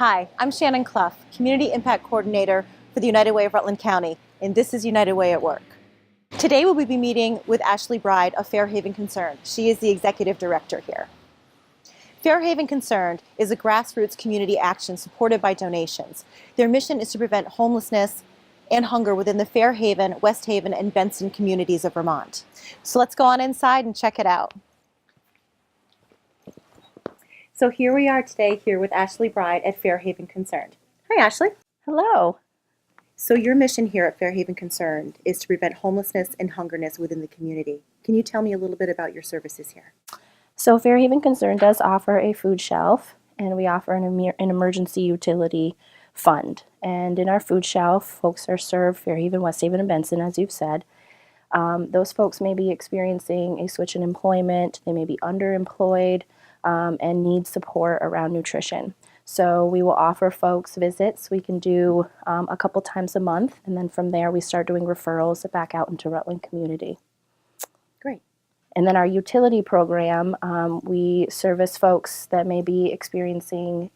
Hi, I'm Shannon Clough, Community Impact Coordinator for the United Way of Rutland County, and this is United Way at Work. Today we'll be meeting with Ashley Bride of Fairhaven Concerned. She is the Executive Director here. Fairhaven Concerned is a grassroots community action supported by donations. Their mission is to prevent homelessness and hunger within the Fairhaven, West Haven, and Benson communities of Vermont. So let's go on inside and check it out. So here we are today here with Ashley Bride at Fairhaven Concerned. Hi, Ashley. Hello. So your mission here at Fairhaven Concerned is to prevent homelessness and hungerness within the community. Can you tell me a little bit about your services here? So Fairhaven Concerned does offer a food shelf, and we offer an emergency utility fund. And in our food shelf, folks are served Fairhaven, West Haven, and Benson, as you've said. Those folks may be experiencing a switch in employment, they may be underemployed, and need support around nutrition. So we will offer folks visits. We can do a couple times a month, and then from there we start doing referrals back out into Rutland community. Great. And then our utility program, we service folks that may be experiencing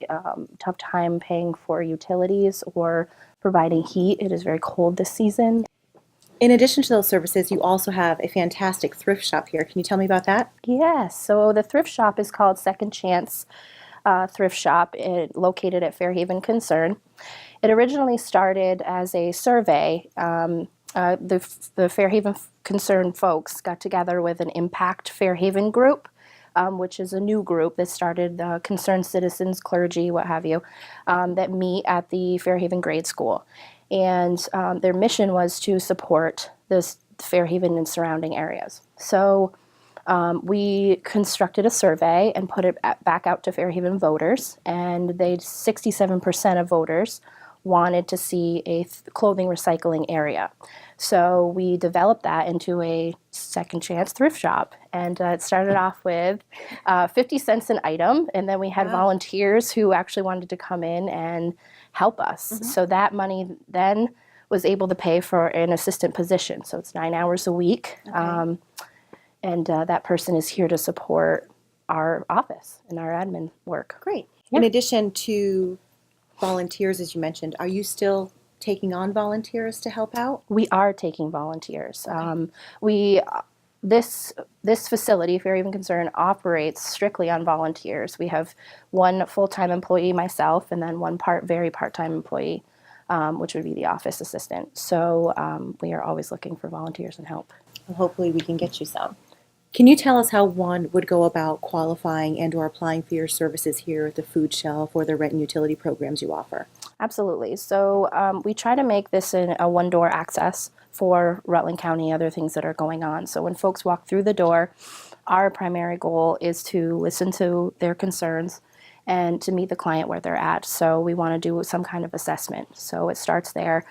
tough time paying for utilities or providing heat. It is very cold this season. In addition to those services, you also have a fantastic thrift shop here. Can you tell me about that? Yes, so the thrift shop is called Second Chance Thrift Shop, located at Fairhaven Concern. It originally started as a survey. The Fairhaven Concern folks got together with an Impact Fairhaven group, which is a new group that started, concerned citizens, clergy, what have you, that meet at the Fairhaven Grade School. And their mission was to support this Fairhaven and surrounding areas. So we constructed a survey and put it back out to Fairhaven voters, and 67% of voters wanted to see a clothing recycling area. So we developed that into a Second Chance thrift shop, and it started off with 50 cents an item, and then we had volunteers who actually wanted to come in and help us. Mm-hmm. So that money then was able to pay for an assistant position. So it's 9 hours a week, and that person is here to support our office and our admin work. Great. Yeah. In addition to volunteers, as you mentioned, are you still taking on volunteers to help out? We are taking volunteers. Okay. This facility, Fairhaven Concern, operates strictly on volunteers. We have one full-time employee, myself, and then one very part-time employee, which would be the office assistant. So we are always looking for volunteers and help. Well, hopefully we can get you some. Can you tell us how one would go about qualifying and or applying for your services here at the food shelf or the rent and utility programs you offer? Absolutely. So we try to make this a one-door access for Rutland County, other things that are going on. So when folks walk through the door, our primary goal is to listen to their concerns and to meet the client where they're at. So we want to do some kind of assessment. So it starts there.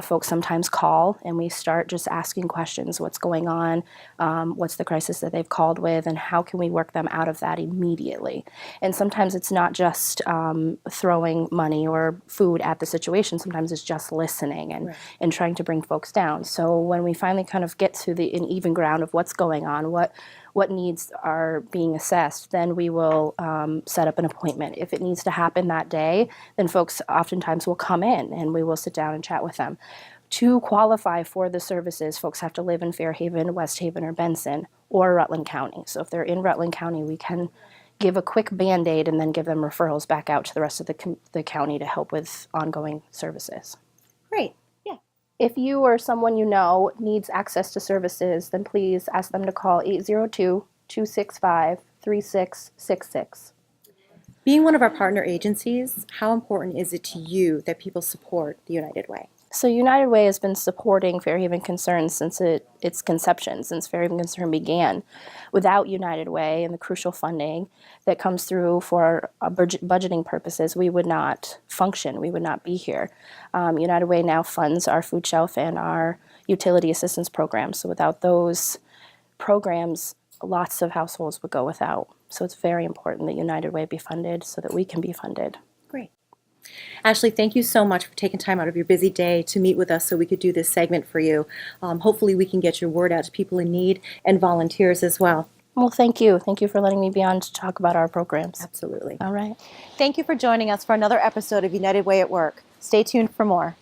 Folks sometimes call and we start just asking questions. What's going on? What's the crisis that they've called with? And how can we work them out of that immediately? And sometimes it's not just throwing money or food at the situation. Sometimes it's just listening and trying to bring folks down. So when we finally kind of get to an even ground of what's going on, what needs are being assessed, then we will set up an appointment. If it needs to happen that day, then folks oftentimes will come in and we will sit down and chat with them. To qualify for the services, folks have to live in Fairhaven, West Haven, or Benson, or Rutland County. So if they're in Rutland County, we can give a quick Band-Aid and then give them referrals back out to the rest of the county to help with ongoing services. Great. If you or someone you know needs access to services, then please ask them to call 802-265-3666. Being one of our partner agencies, how important is it to you that people support the United Way? So United Way has been supporting Fairhaven Concern since its conception, since Fairhaven Concern began. Without United Way and the crucial funding that comes through for budgeting purposes, we would not function, we would not be here. United Way now funds our food shelf and our utility assistance programs. So without those programs, lots of households would go without. So it's very important that United Way be funded so that we can be funded. Great. Ashley, thank you so much for taking time out of your busy day to meet with us so we could do this segment for you. Hopefully we can get your word out to people in need and volunteers as well. Well, thank you. Thank you for letting me be on to talk about our programs. Absolutely. All right. Thank you for joining us for another episode of United Way at Work. Stay tuned for more.